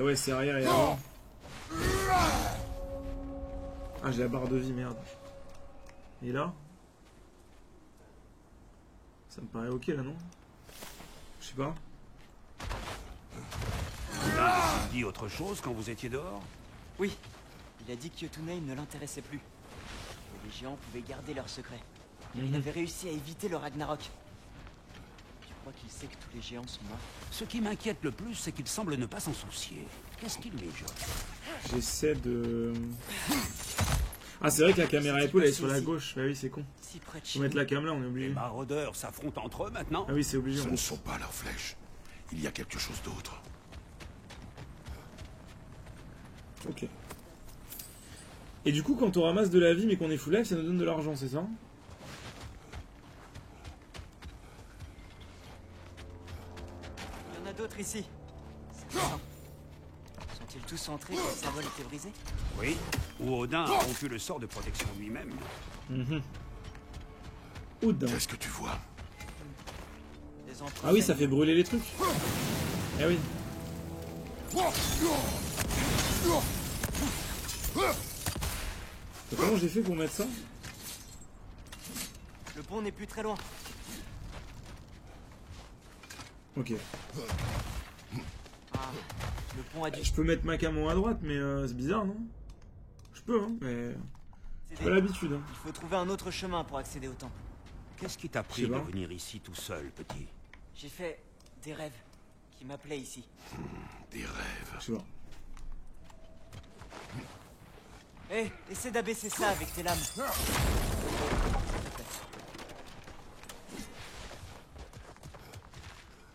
ouais, c'est arrière et avant. Ah, j'ai la barre de vie, merde. Et là? Ça me paraît ok là, non? Je sais pas. Odin a dit autre chose quand vous étiez dehors? Oui, il a dit que Jotunheim ne l'intéressait plus. Et les géants pouvaient garder leurs secrets. Il avait réussi à éviter le Ragnarok. Tu crois qu'il sait que tous les géants sont morts? Ce qui m'inquiète le plus, c'est qu'il semble ne pas s'en soucier. Qu'est-ce qu'il mijote? J'essaie de... Ah, c'est vrai que la caméra épaule elle est sur la gauche. Bah oui, c'est con. Si près de Faut chez mettre nous. la cam là, on est Les obligé. maraudeurs s'affrontent entre eux maintenant? Ah oui, c'est obligé. Ce ne sont pas leurs flèches. Il y a quelque chose d'autre. Ok. Et du coup, quand on ramasse de la vie mais qu'on est full life, ça nous donne de l'argent, c'est ça? Il y en a d'autres ici. C'est ça. Sont-ils tous entrés quand le symbole était brisé? Oui. Ou Odin a rompu le sort de protection lui-même. Oud. Qu'est-ce que tu vois? Des empreintes Ah oui, ça d'animaux. fait brûler les trucs. Ah oui. Et comment j'ai fait pour mettre ça? Le pont n'est plus très loin. Ok. Ah, le pont a dû... Je peux mettre ma cam à droite, mais c'est bizarre, non? Je peux, hein, mais... J'ai céder. pas l'habitude, hein. Il faut trouver un autre chemin pour accéder au temple. Qu'est-ce qui t'a Je pris sais de pas. venir ici tout seul, petit? J'ai fait des rêves qui m'appelaient ici. Des rêves. Je sais pas. Hé, essaie d'abaisser ça avec tes lames.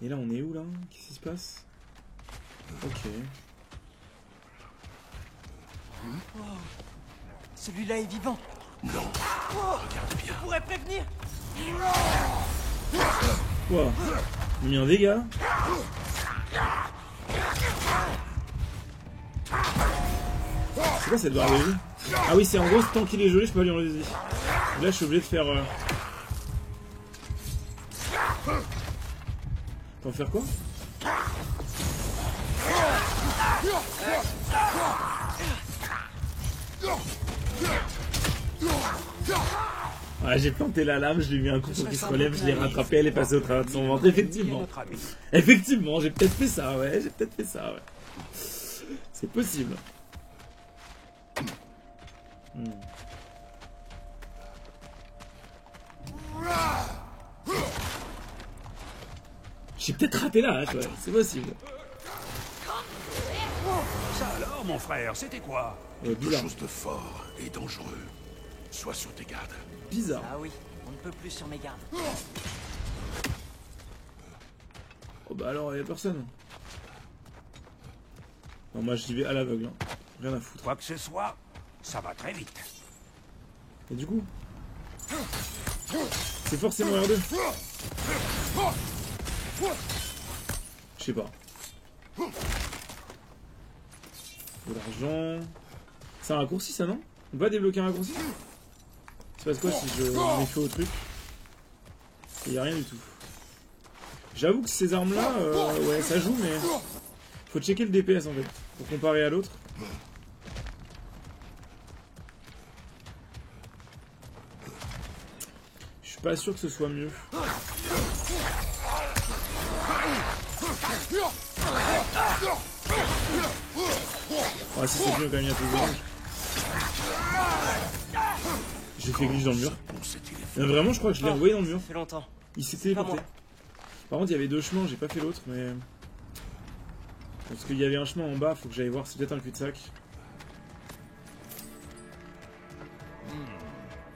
Et là, on est où, là? Qu'est-ce qui se passe? Ok. Celui-là est vivant. Non. Oh, Regarde bien. je pourrais prévenir. Wow. Il a mis un dégât. C'est quoi cette barre de vie? Ah oui, c'est en gros, tant qu'il est gelé, je peux pas lui enlever de vie. Là, je suis obligé de faire... T'en faire quoi? Ah, j'ai planté la lame, je lui ai mis un coup pour qu'il se relève, je l'ai rattrapé, elle est passée au travers de son ventre. Effectivement. Notre ami. Effectivement, j'ai peut-être fait ça, ouais, j'ai peut-être fait ça, ouais. C'est possible. J'ai peut-être raté là, hein, ouais, c'est possible. Ça alors, mon frère, c'était quoi? Quelque Bizarre. chose de fort et dangereux. Sois sur tes gardes. Bizarre. Ah oui, on ne peut plus sur mes gardes. Oh bah alors, y'a personne. Non, moi j'y vais à l'aveugle, hein. Rien à foutre. Quoi que ce soit, ça va très vite. Et du coup, c'est forcément R2. Je sais pas. De l'argent. C'est un raccourci ça, non? On peut pas débloquer un raccourci? C'est passe quoi si je mets feu au truc? Il y a rien du tout. J'avoue que ces armes là, ouais ça joue mais... Faut checker le DPS en fait, pour comparer à l'autre. Je suis pas sûr que ce soit mieux. Ah si c'est mieux quand même, il y a tout le monde. J'ai fait glitch dans le mur. Mais vraiment je crois que je l'ai envoyé dans le mur. Ça fait longtemps. Il s'est C'est pas téléporté. moi. Par contre il y avait deux chemins, j'ai pas fait l'autre mais... Parce qu'il y avait un chemin en bas, faut que j'aille voir, c'est peut-être un cul-de-sac.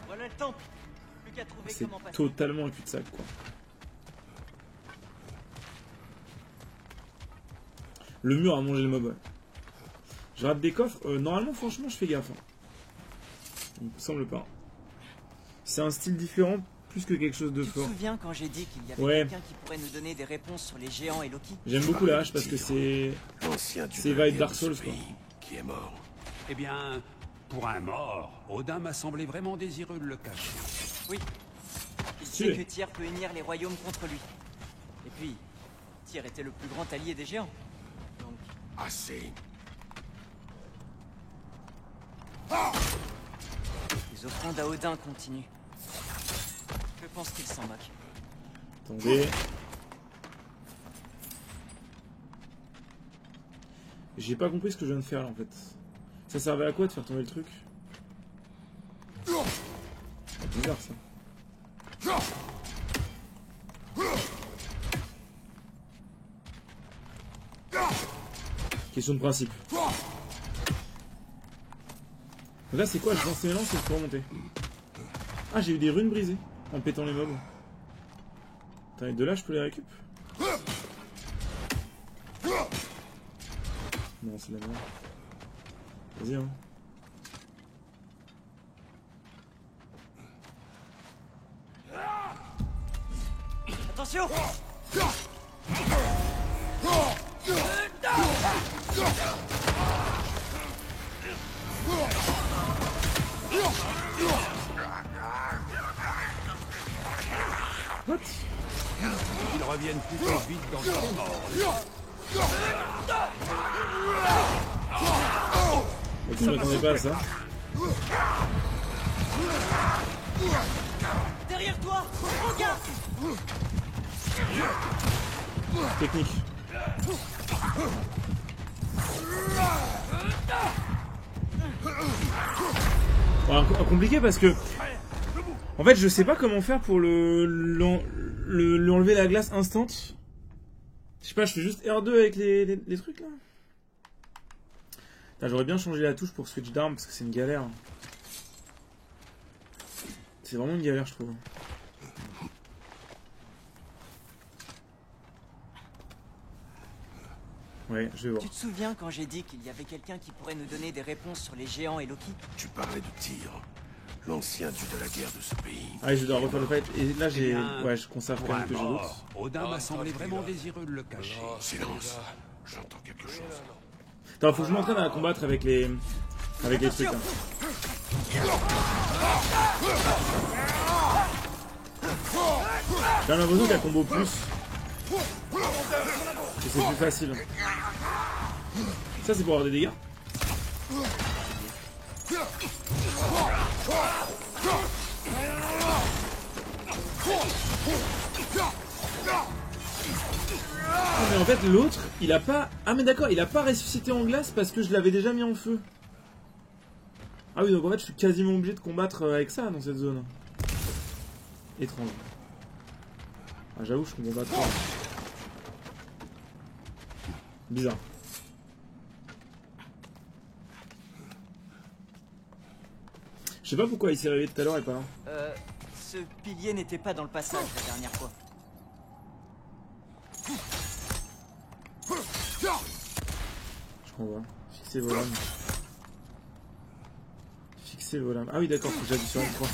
Voilà le temple. Plus qu'à trouver C'est comment passer. totalement un cul-de-sac quoi. Le mur a mangé le mob, ouais. Je rate des coffres, normalement franchement je fais gaffe. Hein. Il me semble pas. C'est un style différent, plus que quelque chose de Tu te fort. souviens quand j'ai dit qu'il y avait Ouais. quelqu'un qui pourrait nous donner des réponses sur les géants et Loki? J'aime beaucoup la hache parce que c'est... L'ancien dieu C'est de la vibe guerre Dark de ce Souls, quoi. pays qui est mort. Eh bien, pour un mort, Odin m'a semblé vraiment désireux de le cacher. Oui. Il Stylé. sait que Tyr peut unir les royaumes contre lui. Et puis, Tyr était le plus grand allié des géants. Donc, Assez. Les offrandes à Odin continuent. Je pense qu'il s'en moque. Attendez. J'ai pas compris ce que je viens de faire là en fait. Ça servait à quoi de faire tomber le truc? C'est bizarre ça. Question de principe. Donc là c'est quoi? Je lance mes lances et je peux remonter. Ah, j'ai eu des runes brisées en pétant les mobs. Attends, et de là je peux les récup? Non, c'est la merde. Vas-y, hein. Attention! What? Ils reviennent plutôt vite dans le mort. Ok, je m'attendais pas à ça. Derrière toi! Regarde! Technique. Bon, compliqué parce que en fait je sais pas comment faire pour lui enlever la glace instant. Je sais pas, je fais juste R2 avec les trucs là. J'aurais bien changé la touche pour switch d'arme parce que c'est une galère. C'est vraiment une galère je trouve. Ouais, je vais voir. Tu te souviens quand j'ai dit qu'il y avait quelqu'un qui pourrait nous donner des réponses sur les géants et Loki? Tu parlais de Tyr, l'ancien dieu de la guerre de ce pays. Ah, je dois refaire le fight. Et là, j'ai. bien, Ouais, je conserve Pour quand un même que j'ai d'autres. mort, Odin m'a semblé vraiment désireux de le cacher. Silence, j'entends quelque chose. Attends, faut que je m'entraîne à combattre avec les. Avec les trucs. Hein. J'ai l'impression qu'il y a combo plus. Et c'est plus facile. Ça, c'est pour avoir des dégâts. Ah, mais en fait l'autre il a pas... Ah mais d'accord, il a pas ressuscité en glace parce que je l'avais déjà mis en feu. Ah oui, donc en fait je suis quasiment obligé de combattre avec ça dans cette zone. Étrange. Ah j'avoue je comprends pas trop. Bizarre. Je sais pas pourquoi il s'est réveillé tout à l'heure et pas là. Ce pilier n'était pas dans le passage la dernière fois. Je comprends pas. Fixer vos lames. Fixer vos lames. Ah oui d'accord, faut que j'appuie sur L3.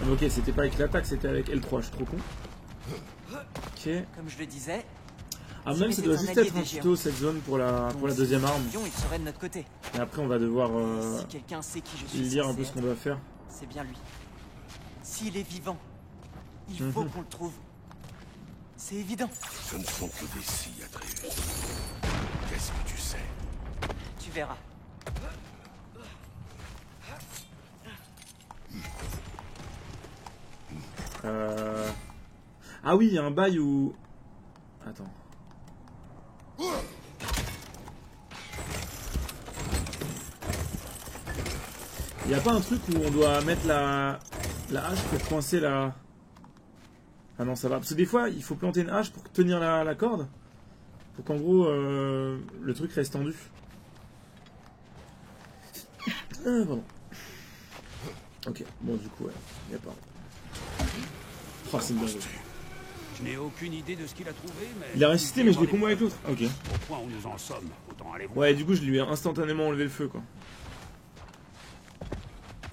Ah, ok, c'était pas avec l'attaque, c'était avec L3, je suis trop con. Ok. Comme je le disais, Ah même ça doit juste être un tuto cette zone pour la deuxième arme. il serait de notre côté. Et après on va devoir Si quelqu'un sait qui je suis, lire un peu ce qu'on doit faire. c'est bien lui. S'il est vivant, il faut qu'on le trouve. C'est évident. Ce ne sont que des si, Atreus. Qu'est-ce que tu sais? Tu verras. Ah oui, il y a un bail où... Attends. Il n'y a pas un truc où on doit mettre la hache pour coincer la... Ah non, ça va. Parce que des fois, il faut planter une hache pour tenir la corde. Pour qu'en gros, le truc reste tendu. Pardon. Ok, bon du coup, ouais, il n'y a pas... Oh, c'est bien. Je n'ai aucune idée de ce qu'il a trouvé, mais... Il a ressuscité, mais je l'ai combo avec l'autre. Ok. Au point où nous en sommes, autant aller voir. Ouais, du coup, je lui ai instantanément enlevé le feu, quoi.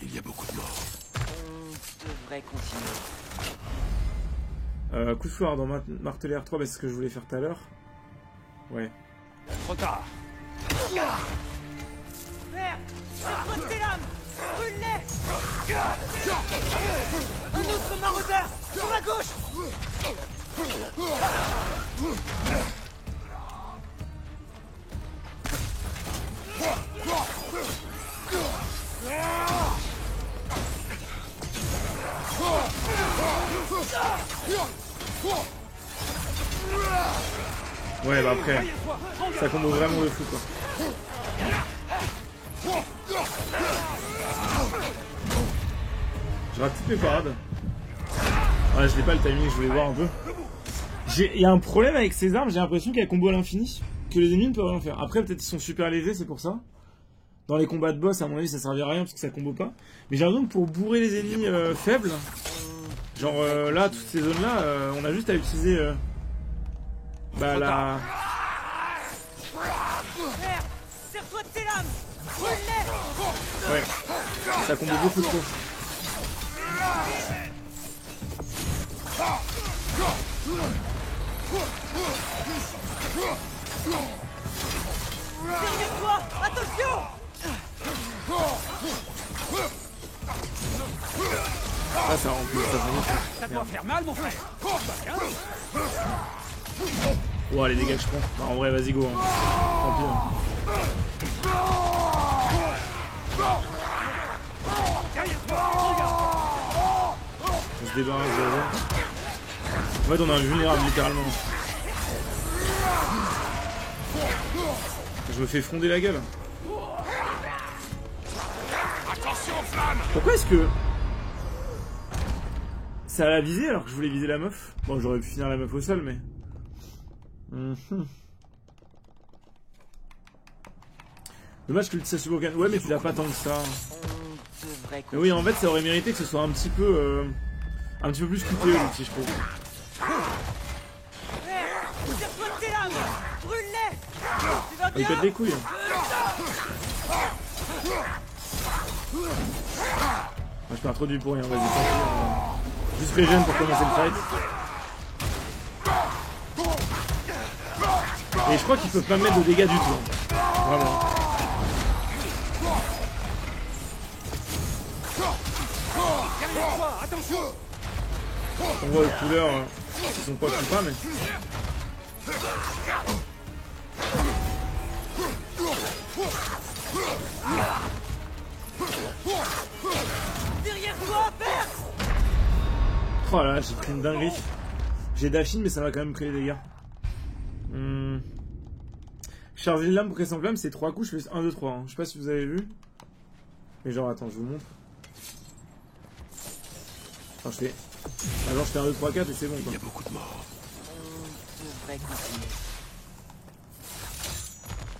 Il y a beaucoup de morts. On devrait continuer. Coup de foire dans marteler R3, bah, c'est ce que je voulais faire tout à l'heure. Ouais. Trop tard. Merde! Accroche tes lames! Brûle-les! Un autre maraudeur! Sur la gauche! Ouais, bah après, ça combo vraiment de fou quoi. Je rate toutes mes parades. Ouais, je n'ai pas le timing, je voulais voir un peu. Il y a un problème avec ces armes, j'ai l'impression qu'elles combo à l'infini, que les ennemis ne peuvent rien faire. Après, peut-être qu'ils sont super légers, c'est pour ça. Dans les combats de boss, à mon avis, ça servira à rien parce que ça combo pas. Mais j'ai l'impression que pour bourrer les ennemis faibles, genre là, toutes ces zones-là, on a juste à utiliser bah la... Serre-toi de tes lames. Brûle-les. Ouais, ça combo beaucoup trop. Derrière toi. Attention. Ah, ça remplit, ça remplit. Ça doit faire mal, mon frère. Ouah, les dégâts que je prends. Bah, en vrai, vas-y, go. Hein. Tant pis. Hein. On se débarrasse de là. En fait, on est invulnérable, littéralement. Je me fais fronder la gueule. Pourquoi est-ce que ça a la visée alors que je voulais viser la meuf? Bon, j'aurais pu finir la meuf au sol, mais... Dommage que l'Utsa Subokan... Ouais, mais tu l'as pas tant que ça. Mais oui, en fait, ça aurait mérité que ce soit un petit peu plus coûteux, l'outil, je trouve. Serre-toi de tes lames. Brûle-les. Tu vas Il bien. pète les couilles. Moi, je perds trop du pour rien, vas-y, tant pis. Juste régène pour commencer le fight. Et je crois qu'ils peuvent pas me mettre de dégâts du tout. Vraiment. On voit les couleurs, ils sont pas tout pas, mais... Derrière toi, perce. Oh là là, j'ai pris une dinguerie. J'ai dashing, mais ça m'a quand même pris les dégâts. Charger une lame pour qu'elle s'enflamme, c'est 3 coups, je fais 1, 2, 3. Hein. Je sais pas si vous avez vu. Mais genre, attends, je vous montre. Enfin, je fais... Ah, genre, je fais 1, 2, 3, 4 et c'est bon, quoi. Il y a beaucoup de morts. On devrait continuer.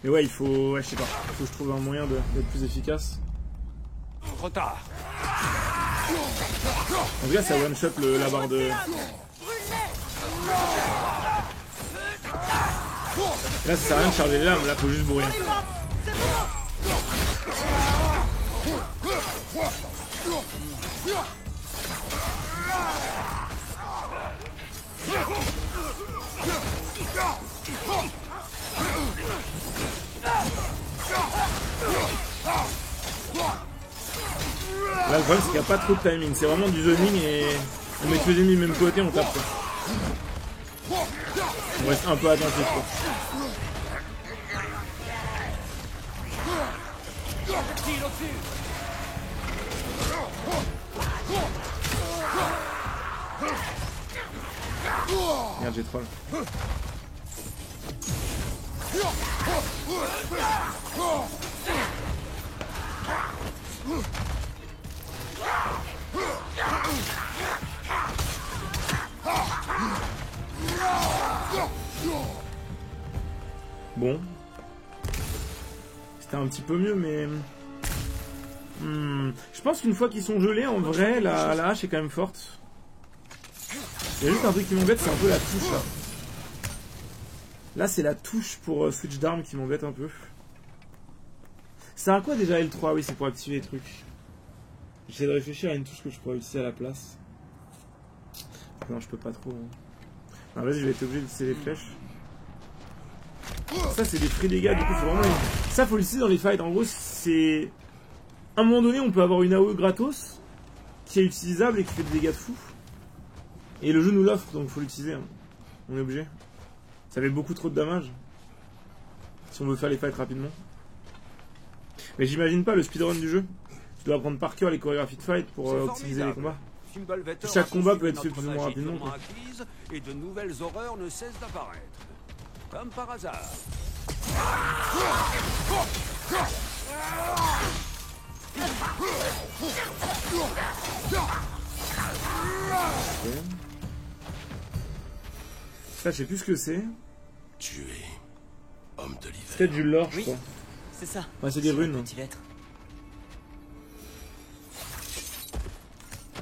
Mais ouais, il faut... Ouais, je sais pas. Il faut que je trouve un moyen d'être plus efficace. Trop tard. En tout cas, ça one-shot la barre de... Là, ça sert à rien de charger les lames, là, faut juste bourrer. Là, le problème, c'est qu'il n'y a pas trop de timing. C'est vraiment du zoning et on met tous les ennemis du même côté, on tape. Quoi. On reste un peu attentif. Quoi. Merde, j'ai troll. Bon. C'était un petit peu mieux, mais... Je pense qu'une fois qu'ils sont gelés, en vrai, la hache est quand même forte. Il y a juste un truc qui m'embête, c'est un peu la touche, là. Là, c'est la touche pour switch d'armes qui m'embête un peu. C'est à quoi déjà L3? Oui, c'est pour activer les trucs. J'essaie de réfléchir à une touche que je pourrais utiliser à la place. Non, je peux pas trop. Non, vas-y, je vais être obligé d'utiliser les flèches. Ça, c'est des free dégâts, du coup, faut vraiment... Ça, faut l'utiliser dans les fights. En gros, c'est... À un moment donné, on peut avoir une AOE gratos qui est utilisable et qui fait des dégâts de fou. Et le jeu nous l'offre, donc faut l'utiliser. Hein. On est obligé. Ça fait beaucoup trop de dommages. Si on veut faire les fights rapidement. Mais j'imagine pas le speedrun du jeu. Tu dois apprendre par cœur les chorégraphies de fight pour optimiser les combats. Fimbulvetter Chaque a combat conçu peut être notre fait plus ou moins magie rapidement, durement quoi. acquise, et de nouvelles horreurs ne cessent d'apparaître. Comme par hasard. Ça, je sais plus ce que c'est. Tu es homme de C'est l'hiver. peut-être du lore, je Oui. crois. C'est ça. Ouais, c'est des Sur la runes. petite lettre.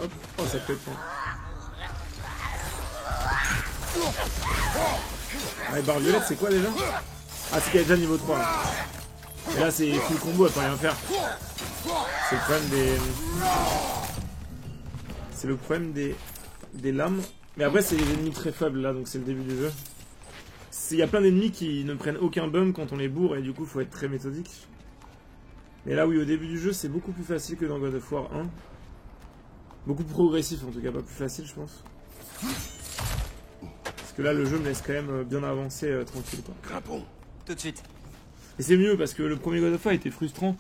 Hop. Oh, ça peut être pas. Ah, et barre violette, c'est quoi déjà? Ah, c'est qu'elle est déjà niveau 3. Là. Et là, c'est full combo, elle peut rien faire. C'est le problème des. C'est le problème des lames. Mais après, c'est les ennemis très faibles là, donc c'est le début du jeu. Il y a plein d'ennemis qui ne prennent aucun bum quand on les bourre, et du coup, faut être très méthodique. Mais là, oui, au début du jeu, c'est beaucoup plus facile que dans God of War 1. Beaucoup plus progressif, en tout cas, pas plus facile, je pense. Parce que là, le jeu me laisse quand même bien avancer tranquille, quoi. Grimpons. Tout de suite. Et c'est mieux, parce que le premier God of War était frustrant.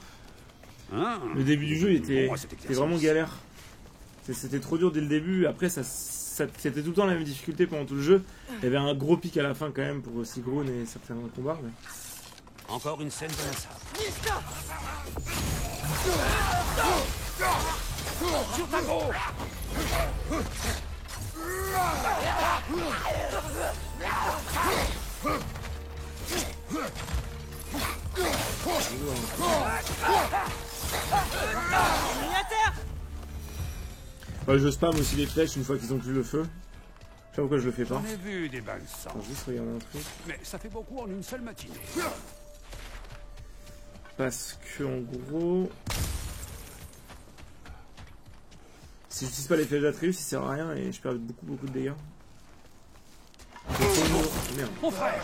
Hein? Le début du jeu était Bon, cet c'était vraiment exercice. galère. C'était trop dur dès le début. Après, c'était tout le temps la même difficulté pendant tout le jeu. Il y avait un gros pic à la fin quand même pour Sigrun et certains combats. Mais... Encore une scène de massacre. Sur ta gauche! Mis à terre. Bah, je spam aussi les flèches une fois qu'ils ont plus le feu. Je sais pas pourquoi je le fais pas. J'en ai vu des balles sang. Attends, juste regarder un truc. Mais ça fait beaucoup en une seule matinée. Parce que en gros... Si j'utilise pas les flèches d'Atreus, ça sert à rien et je perds beaucoup de dégâts. Merde. Mon frère!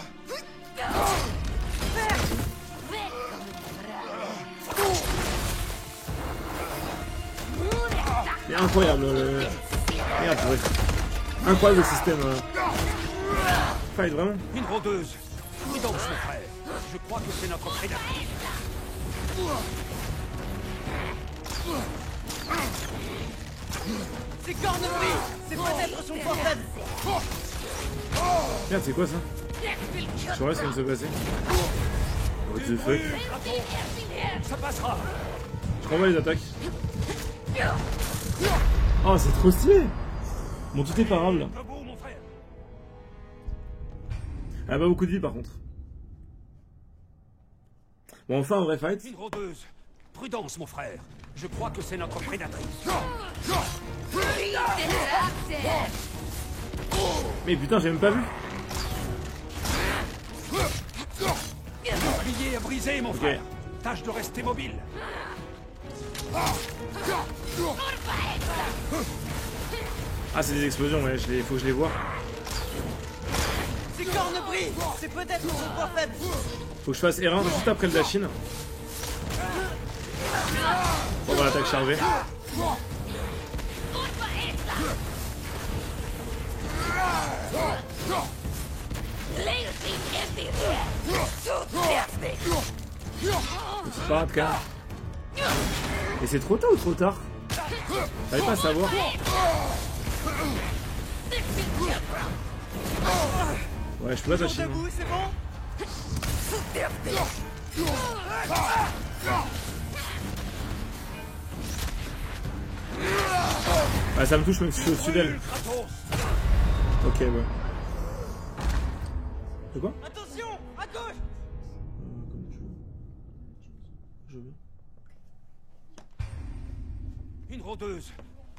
C'est incroyable le... Merde, purée. Incroyable le système. Fight, vraiment. Une rôdeuse! Prudence, mon frère! Je crois que c'est notre prédatrice. C'est Cornebris. C'est peut-être son point faible. Merde, c'est quoi ça? Je vois ce qui vient de se passer. What the fuck? Ça passera! Je renvoie les attaques. Oh, c'est trop stylé! Bon, tout est parable là. Debout, mon frère! Elle a pas beaucoup de vie par contre. Bon, enfin un vrai fight. Une rôdeuse! Prudence, mon frère! Je crois que c'est notre prédatrice. Mais putain, j'ai même pas vu. Bouclier à briser, mon frère! Tâche de rester mobile! Ah, c'est des explosions, ouais, faut que je les vois. C'est Cornebris. C'est peut-être son point faible. Faut que je fasse R1 juste après le dashin. On va l'attaque chargée. Petite parade quand même. Et c'est trop tôt ou trop tard? J'arrive pas à savoir. Ouais, je peux pas dashin. hein. Debout, c'est bon. Ah, ça me touche même si je suis au-dessus d'elle. Ok, ouais. C'est quoi? Attention, à gauche. Comme tu veux. Je veux. Une rôdeuse!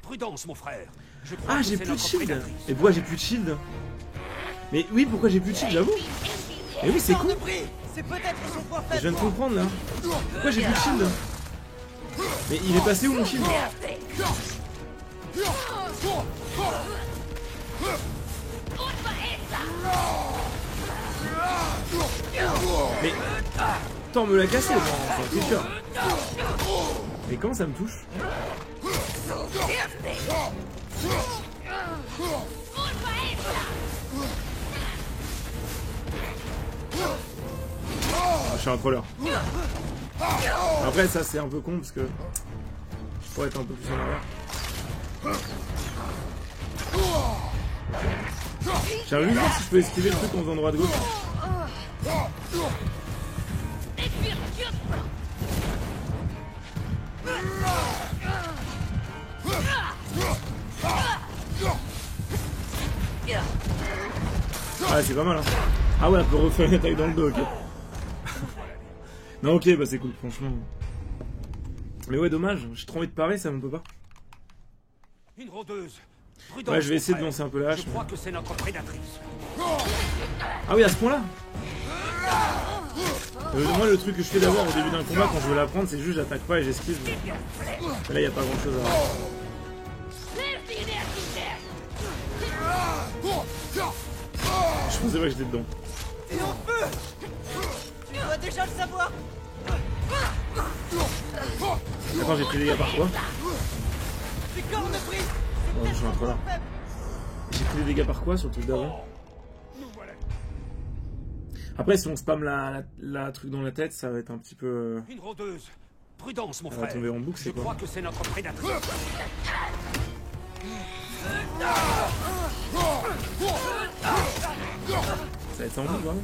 Prudence, mon frère! Je crois Ah, que j'ai c'est plus de notre shield. prédatrice. Et pourquoi j'ai plus de shield? Mais oui, pourquoi j'ai plus de shield, j'avoue? Mais oui, c'est con. Cornebris. C'est peut-être son point Je faible. viens de comprendre là. Pourquoi j'ai plus de shield? Mais il est passé où mon shield? Mais... Attends, on me l'a cassé, enfin, c'est sûr. Mais comment ça me touche? Ah, je suis un troller. Après, ça c'est un peu con parce que je pourrais être un peu plus en arrière. J'arrive juste voir si je peux esquiver le truc en faisant droite-gauche. Ah c'est pas mal hein. Ah ouais, on peut refaire une attaque dans le dos, ok. Non ok, bah c'est cool, franchement. Mais ouais, dommage, j'ai trop envie de parer, ça me peut pas. Une rôdeuse. Prudence, Ouais, je vais mon essayer de frère. lancer un peu la hache. Je crois que c'est notre prédatrice. Ah oui, à ce point-là. Moi, le truc que je fais d'abord au début d'un combat quand je veux la prendre, c'est juste j'attaque pas et j'esquive. Mais là, il n'y a pas grand chose à voir. Je pensais pas que j'étais dedans. T'es en feu! Tu dois déjà le savoir! Attends, j'ai pris des dégâts par quoi? C'est corne prise! Ouais, je suis entre là. J'ai pris des dégâts par quoi sur le truc d'avant? Après, si on spam la truc dans la tête, ça va être un petit peu. Une rôdeuse. Prudence, mon Elle va frère. tomber en boucle, c'est Je quoi? crois que c'est notre prédatrice. Ça va être en boucle, vraiment?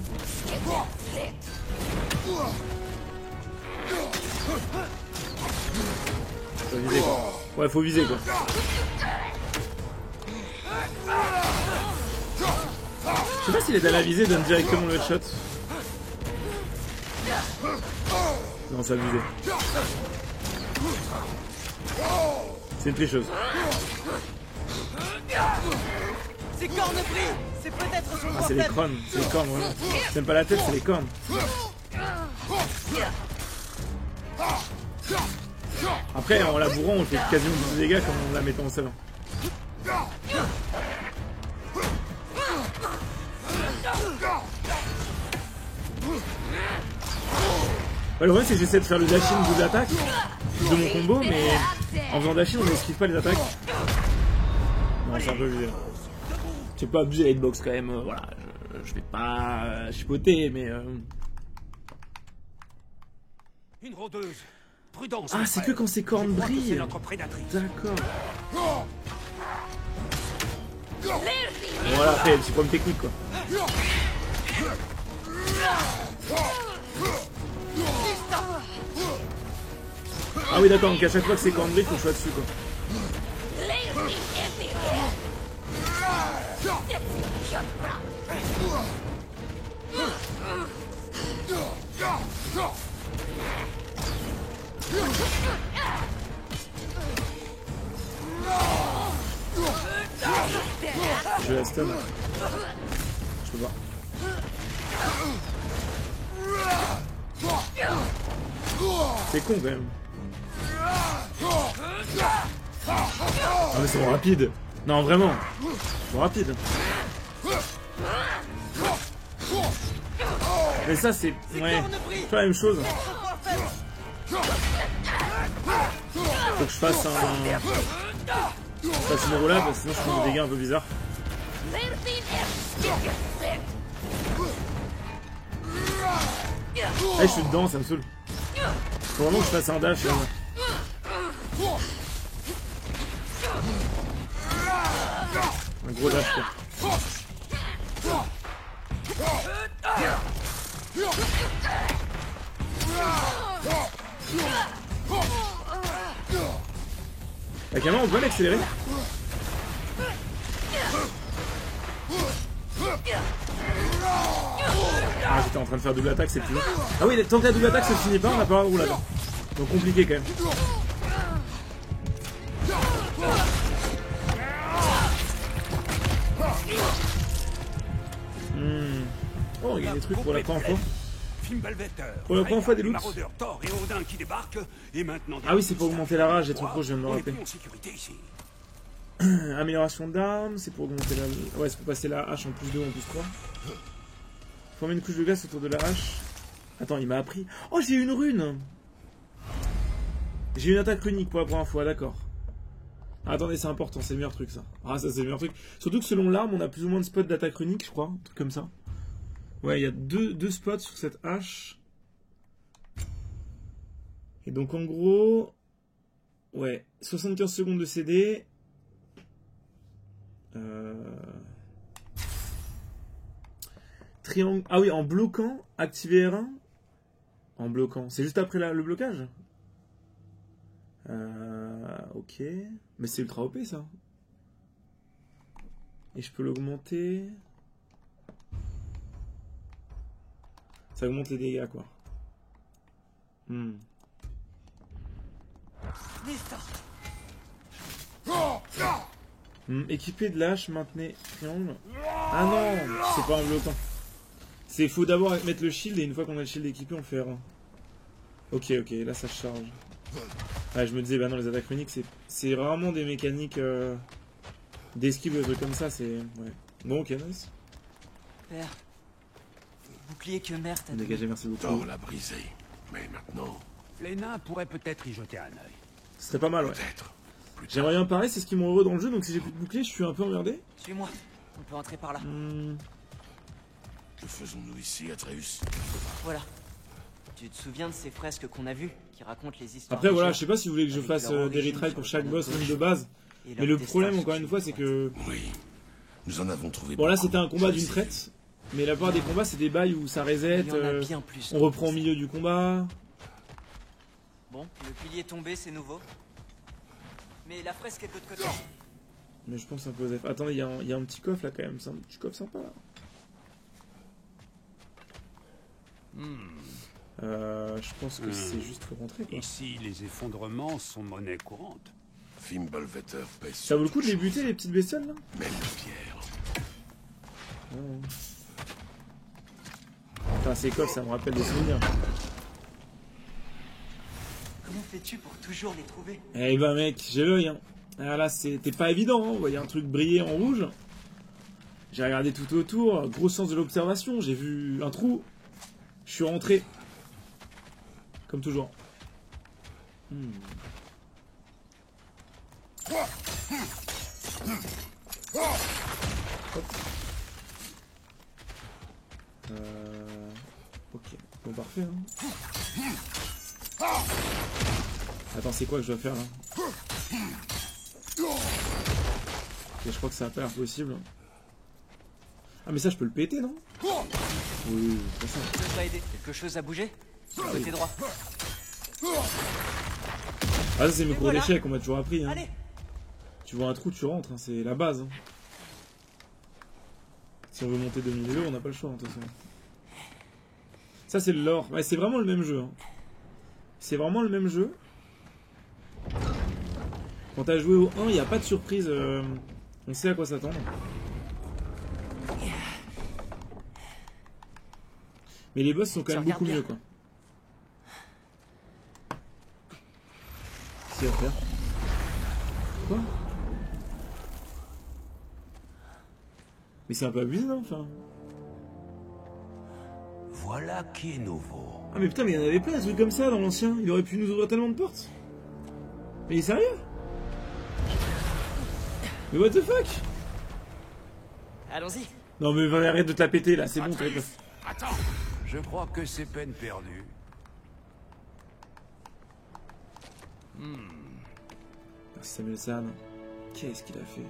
Faut viser quoi. Ouais, faut viser quoi. Je sais pas si les dalles à viser donnent directement le headshot. Non, ça a visé. C'est une tricheuse. C'est corne prise! C'est peut-être son Ah, point c'est les faible! crânes, c'est les cornes, voilà. C'est même pas la tête, c'est les cornes. Après, en la bourrant, on fait quasiment plus de dégâts comme en la mettant en sol. Ouais, le problème, c'est que j'essaie de faire le dash-in double attaque de mon combo, mais en faisant dash-in, on n'esquive pas les attaques. Non, c'est un peu abusé. Je vais pas abuser la hitbox quand même, voilà. Je vais pas chipoter, mais. Une rôdeuse. Prudence. Ah, mon c'est que frère. quand ces cornes Je crois que brillent. C'est notre prédatrice. D'accord. Voilà, après, c'est comme technique quoi. Ah oui, d'accord, donc à chaque fois que c'est cornes brillent, faut que je sois dessus quoi. Je vais la stun. Je peux pas. C'est con quand même. Ah mais c'est bon, rapide. Non vraiment. Bon, rapide. Mais ça c'est... Ouais. C'est pas la même chose. Faut que je fasse un... Je fasse une roulade, sinon je prends des dégâts un peu bizarres. Ah, je suis dedans, ça me saoule. Faut vraiment que je fasse un dash. Un gros dash quoi. La caméra on peut l'accélérer. Ah j'étais en train de faire double attaque, c'est plus long. Ah oui, tant que la double attaque se finit pas, on n'a pas le roulade. Donc compliqué quand même. Oh, il y a des trucs pour la première fois. Pour la première fois des loots. Thor et Odin qui débarquent, et maintenant Ah oui, c'est pour augmenter la rage, j'ai trop je viens de me rappeler. en sécurité ici. Amélioration d'armes, c'est pour augmenter la... Ouais, c'est pour passer la hache en plus 2 ou en plus 3. Former une couche de glace autour de la hache. Attends, il m'a appris... Oh, j'ai une rune. J'ai une attaque runique pour la première fois, d'accord. Attendez, c'est important, c'est le meilleur truc ça. Ah, ça c'est le meilleur truc. Surtout que selon l'arme, on a plus ou moins de spots d'attaque runique, je crois. Un truc comme ça. Ouais, il y a deux spots sur cette hache. Et donc en gros... Ouais, 75 secondes de CD... Triangle. Ah oui, en bloquant, activer R1. En bloquant. C'est juste après le blocage. Ok. Mais c'est ultra OP ça. Et je peux l'augmenter. Ça augmente les dégâts quoi. Équipé de lâche, maintenez triangle. Ah non, c'est pas un bloquant. C'est faut d'abord mettre le shield et une fois qu'on a le shield équipé, on le fait R1. Ok, là ça charge. Ouais, je me disais, bah non, les attaques runiques, c'est rarement des mécaniques d'esquive ou des trucs comme ça, c'est... Ouais. Bon, ok, nice. Père, bouclier que mère t'a Dégagé, merci beaucoup. Thor l'a brisé. Mais maintenant, Les nains pourraient peut-être y jeter un œil. Ce serait pas mal, ouais. peut-être. Plus tard. J'aimerais bien pareil, c'est ce qui m'ont heureux dans le jeu, donc si j'ai plus de bouclier, je suis un peu emmerdé. Suis-moi, on peut entrer par là. Que faisons-nous ici, Atreus? Voilà. Tu te souviens de ces fresques qu'on a vues, qui racontent les histoires Après, des voilà, géants je sais pas si vous voulez que je avec fasse leur des origine retraits sur pour le chaque panneau boss, même gauche de base. et Mais leur le destin problème, sur encore une une fois, c'est que... Oui. Nous en avons trouvé Bon, là, beaucoup. c'était un combat Je d'une les ai traite. Mais la plupart des combats, c'est des bails où ça reset, Il y en a bien plus on que reprend au ça. milieu du combat. Bon, le pilier tombé, c'est nouveau. Mais la fresque est de l'autre côté. Mais je pense un peu aux F. Attendez, il y a un petit coffre là quand même, c'est un petit coffre sympa là. Je pense que c'est juste pour rentrer quoi. Ici, les effondrements sont monnaie courante. Fimbulvetter pèse Ça sur vaut le coup de toute les chose, buter les petites bestioles là? même la pierre. Enfin ces coffres ça me rappelle des souvenirs. Comment fais-tu pour toujours les trouver? Eh ben mec, j'ai l'œil hein. Ah là c'était pas évident, hein. Vous voyez un truc briller en rouge. J'ai regardé tout autour, gros sens de l'observation, j'ai vu un trou. Je suis rentré. Comme toujours. Hop. Ok, bon parfait hein. Attends, c'est quoi que je dois faire là? Ok, je crois que ça a pas l'air possible. Ah mais ça je peux le péter non? Oui, c'est ça. Ça peut pas aider. Quelque chose a bougé? Côté droit. Ah ça c'est mes Et cours voilà. d'échecs, on m'a toujours appris hein. Allez! Tu vois un trou, tu rentres, hein. C'est la base hein. Si on veut monter 2000 vélos, on n'a pas le choix de toute façon. Ça c'est le lore, ouais c'est vraiment le même jeu hein. C'est vraiment le même jeu. Quand t'as joué au 1, il n'y a pas de surprise, on sait à quoi s'attendre. Mais les boss sont quand même beaucoup regarde bien. mieux quoi. Qu'est-ce qu'il va faire? Quoi? Mais c'est un peu abusé non enfin. Voilà qui est nouveau. Ah mais putain mais il y en avait plein des trucs comme ça dans l'ancien. Il aurait pu nous ouvrir tellement de portes. Mais il est sérieux? Mais what the fuck? Allons-y. Non mais arrête de te la péter là, c'est bon. T'as pas... Attends, je crois que c'est peine perdue. Merci Samuel San. Qu'est-ce qu'il a fait?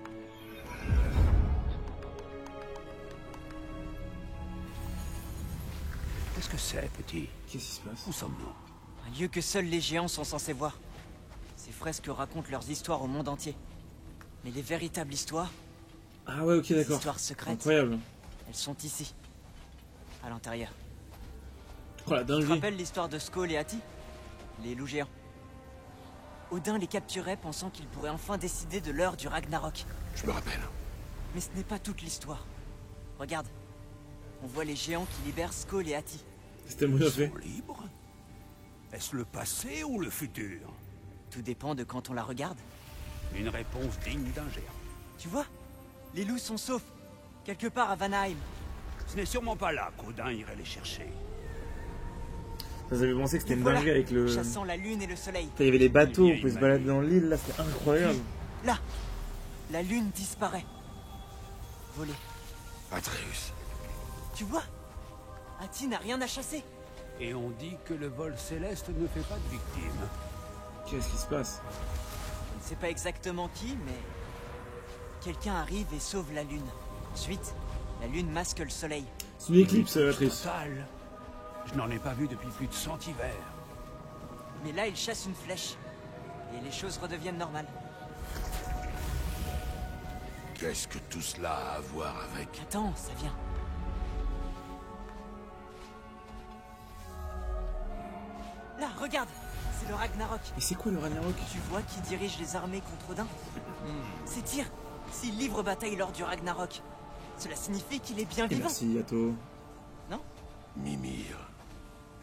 Qu'est-ce que c'est, petit? Qu'est-ce qui se passe? Où sommes-nous? Un lieu que seuls les géants sont censés voir. Ces fresques racontent leurs histoires au monde entier. Mais les véritables histoires, Ah ouais ok les d'accord. histoires secrètes, Incroyable. elles sont ici. À l'intérieur. Oh la Tu te dinguerie. rappelles l'histoire de Skoll et Hati? Les loups géants. Odin les capturait pensant qu'il pourrait enfin décider de l'heure du Ragnarok. Je me rappelle. Mais ce n'est pas toute l'histoire. Regarde. On voit les géants qui libèrent Skoll et Hati. C'était bien Ils fait. sont libres? Est-ce le passé ou le futur? Tout dépend de quand on la regarde. Une réponse digne d'un géant. Tu vois? Les loups sont saufs. Quelque part à Vanaheim. Ce n'est sûrement pas là qu'Odin irait les chercher. Vous avez pensé que c'était Et une voilà, dinguerie avec le... chassant la lune et le soleil. Il y avait les bateaux, on vieille pouvait se manie. balader dans l'île, là c'était incroyable. Là, la lune disparaît. Volée. Atreus. Tu vois? Hati n'a rien à chasser. Et on dit que le vol céleste ne fait pas de victimes. Qu'est-ce qui se passe? Je ne sais pas exactement qui, mais Quelqu'un arrive et sauve la lune. Ensuite, la lune masque le soleil. C'est une éclipse, Atrice. Total. Je n'en ai pas vu depuis plus de 100 hivers. Mais là, il chasse une flèche. Et les choses redeviennent normales. Qu'est-ce que tout cela a à voir avec... Attends, ça vient. Là, regarde. C'est le Ragnarok. Et c'est quoi le Ragnarok? Tu vois qui dirige les armées contre Odin? C'est Tyr. S'il livre bataille lors du Ragnarok, cela signifie qu'il est bien Et vivant. merci, Yato. Non? Mimir,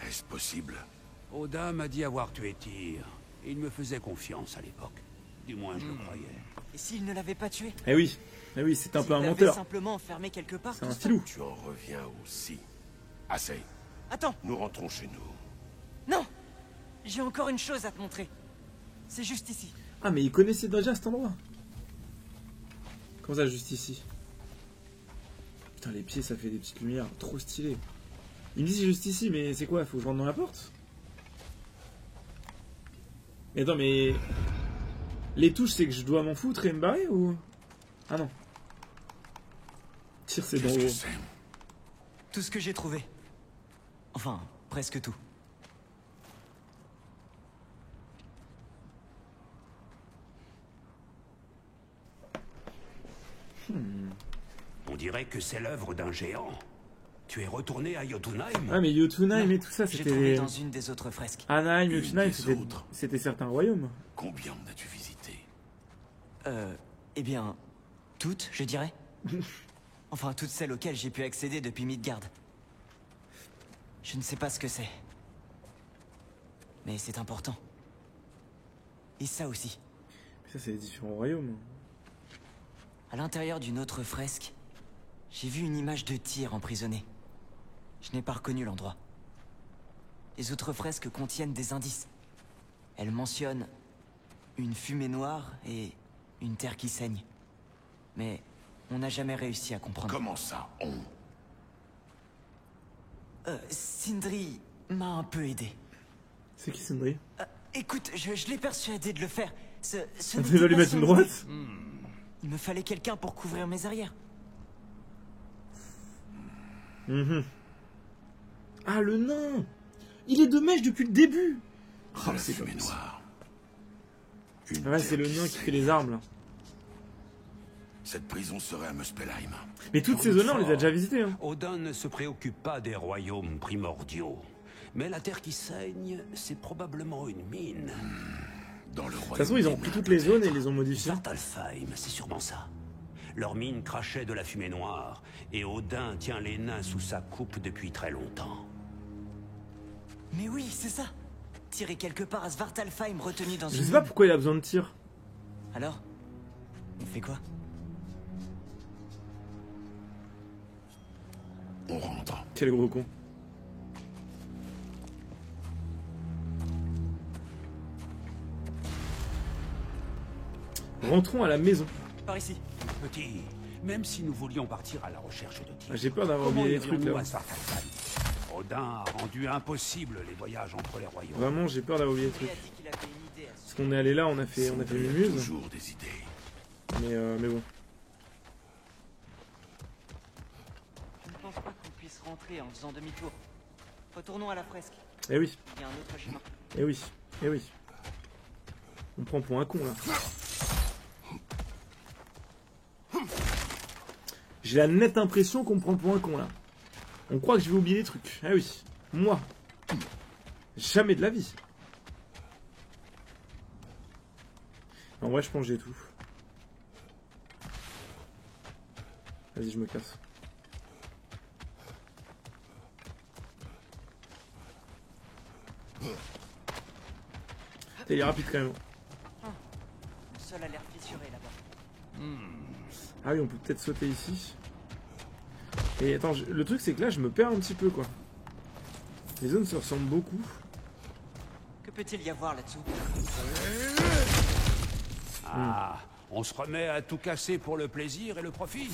est-ce possible? Odin m'a dit avoir tué Tyr. Il me faisait confiance à l'époque. Du moins, je le croyais. Et s'il ne l'avait pas tué? Eh oui, c'est un peu un S'il l'avait menteur. simplement enfermé quelque part. C'est un tout seul. filou. Tu en reviens aussi. Assez, Attends, nous rentrons chez nous. non! J'ai encore une chose à te montrer. C'est juste ici. Ah, mais il connaissait déjà cet endroit. Comment ça, juste ici? Putain, les pieds, ça fait des petites lumières. Trop stylé. Il me dit c'est juste ici, mais c'est quoi? Faut que je rentre dans la porte? Mais attends, mais... Les touches, c'est que je dois m'en foutre et me barrer ou... Ah non. Tire, c'est dans Qu'est-ce que haut. c'est? Tout ce que j'ai trouvé. Enfin, presque tout. On dirait que c'est l'œuvre d'un géant. Tu es retourné à Jotunheim? Ah, mais Jotunheim Non, et tout ça, J'ai c'était... trouvé dans une des autres fresques. Anaheim, Une Jotunheim, des autres. c'était certains royaumes. Combien en as-tu visité? Eh bien, toutes, je dirais. Enfin, toutes celles auxquelles j'ai pu accéder depuis Midgard. Je ne sais pas ce que c'est. Mais c'est important. Et ça aussi. Mais ça, c'est les différents royaumes. À l'intérieur d'une autre fresque, j'ai vu une image de Tyr emprisonné. Je n'ai pas reconnu l'endroit. Les autres fresques contiennent des indices. Elles mentionnent une fumée noire et une terre qui saigne. Mais on n'a jamais réussi à comprendre. Comment ça, on? Sindri m'a un peu aidé. C'est qui, Sindri? Écoute, je l'ai persuadé de le faire. Ce Tu n'était vas lui pas mettre son une idée. droite? Il me fallait quelqu'un pour couvrir mes arrières. Ah, le nain! Il est de mèche depuis le début! De la c'est fumée pas possible. noire. Une Ouais, c'est terre le nain qui saigne. fait les armes, là. Cette prison serait à Muspelheim. Mais toutes ces zones-là, on les a déjà visitées, hein. Odin ne se préoccupe pas des royaumes primordiaux. Mais la terre qui saigne, c'est probablement une mine. Dans le De toute royaume façon, ils ont des pris nains, toutes les zones et peut-être. les ont modifiées. Svartalfheim, c'est sûrement ça. Leur mine crachait de la fumée noire, et Odin tient les nains sous sa coupe depuis très longtemps. Mais oui, c'est ça. Tyr est quelque part à Svartalfheim retenu dans Je une sais pas mine. pourquoi il a besoin de tir. Alors, on fait quoi? On rentre. Quel gros con. Rentrons à la maison. Par ici. Petit, même si nous voulions partir à la recherche de Ah, Tyr, j'ai peur d'avoir comment oublié les trucs irions-nous là. à Svartalfheim? Odin a rendu impossible les voyages entre les royaumes. Vraiment, j'ai peur d'avoir oublié les Il trucs. a dit qu'il avait une idée à ce Parce qu'on est allé là, on a fait Il y a Mumuse. toujours des idées. Mais bon. Je ne pense pas qu'on puisse rentrer en faisant demi-tour. Retournons à la fresque. Eh oui, Il y a un autre chemin. eh oui, eh oui. On prend pour un con là. J'ai la nette impression qu'on me prend pour un con là. On croit que je vais oublier des trucs. Ah oui, moi. Jamais de la vie. En vrai, je pense que j'ai tout. Vas-y, je me casse. Il est rapide quand même. Le sol a l'air fissuré là-bas. Ah oui, on peut peut-être sauter ici. Et attends, le truc c'est que là je me perds un petit peu quoi. Les zones se ressemblent beaucoup. Que peut-il y avoir là-dessous? Ah, on se remet à tout casser pour le plaisir et le profit.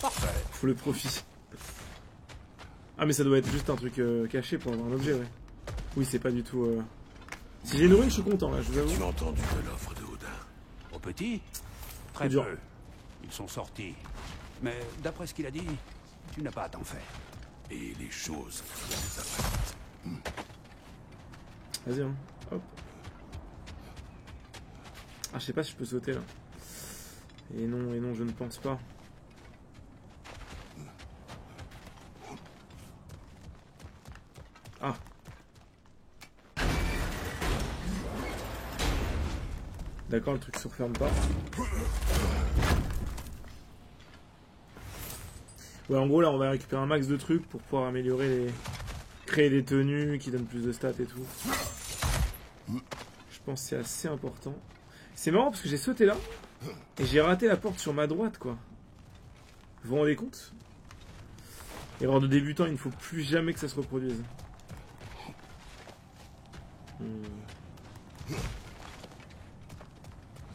Parfait. Faut le profit. Ah mais ça doit être juste un truc caché pour avoir un objet, ouais. Oui, c'est pas du tout... Si j'ai une rune, je suis content là, je vous Tu avoue. as entendu de l'offre de Odin? Au petit, C'est très dur. peu. Ils sont sortis. Mais d'après ce qu'il a dit, tu n'as pas à t'en faire. Et les choses qui les affectent. Vas-y, hein. Hop. Ah, je sais pas si je peux sauter là. Et non, je ne pense pas. Ah. D'accord, le truc se referme pas. Ouais, en gros, là, on va récupérer un max de trucs pour pouvoir améliorer les... Créer des tenues qui donnent plus de stats et tout. Je pense que c'est assez important. C'est marrant parce que j'ai sauté là et j'ai raté la porte sur ma droite, quoi. Vous vous rendez compte? Erreur de débutant, il ne faut plus jamais que ça se reproduise. Tu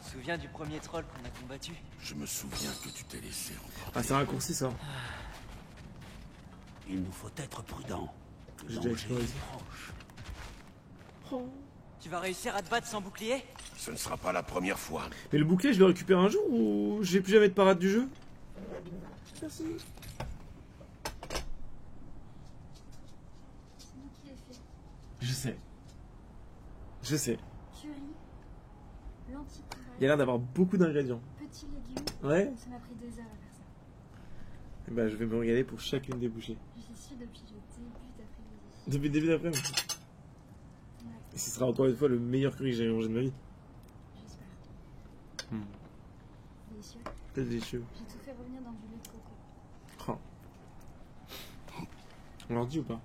te souviens du premier troll qu'on a combattu? Je me souviens que tu t'es laissé emporter. Ah, c'est un raccourci ça. Il nous faut être prudents. Le J'ai déjà danger exploré. est proche. Tu vas réussir à te battre sans bouclier? Ce ne sera pas la première fois. Mais le bouclier, je le récupère un jour ou j'ai plus jamais de parade du jeu? Merci. C'est moi qui l'ai fait. Je sais. Je sais. Curry, lentilles Il y a pareil, l'air d'avoir beaucoup d'ingrédients. petits légumes. Ouais. Ça m'a pris 2 heures à faire ça. Et bah, je vais me regarder pour chacune des bouchées. J'y suis depuis le début d'après-midi. Depuis le début d'après-midi. Ouais, Et ce sera encore une fois le meilleur curry que j'ai mangé de ma vie. j'espère. Hmm. Délicieux. C'est délicieux. J'ai tout fait revenir dans du lait de coco. Oh. On leur dit ou pas?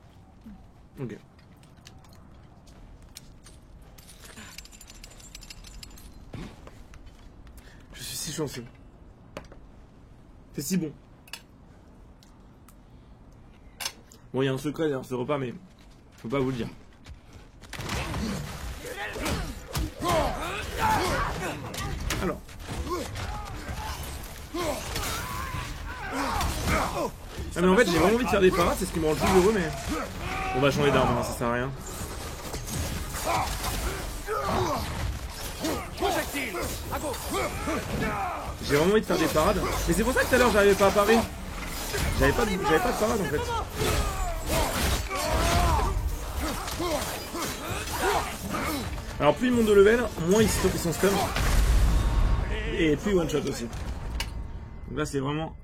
Ok. Je suis si chanceux. C'est si bon. Bon, il y a un secret dans ce repas, mais je peux pas vous le dire. Alors. Ah mais en fait j'ai vraiment envie de faire des parades, c'est ce qui me rend le plus heureux, mais on va changer d'arme, hein, ça sert à rien. J'ai vraiment envie de faire des parades, mais c'est pour ça que tout à l'heure j'arrivais pas à parer. J'avais pas de parade en fait. Alors plus ils montent de level, moins ils sont stun. Et plus one shot aussi. Donc là c'est vraiment...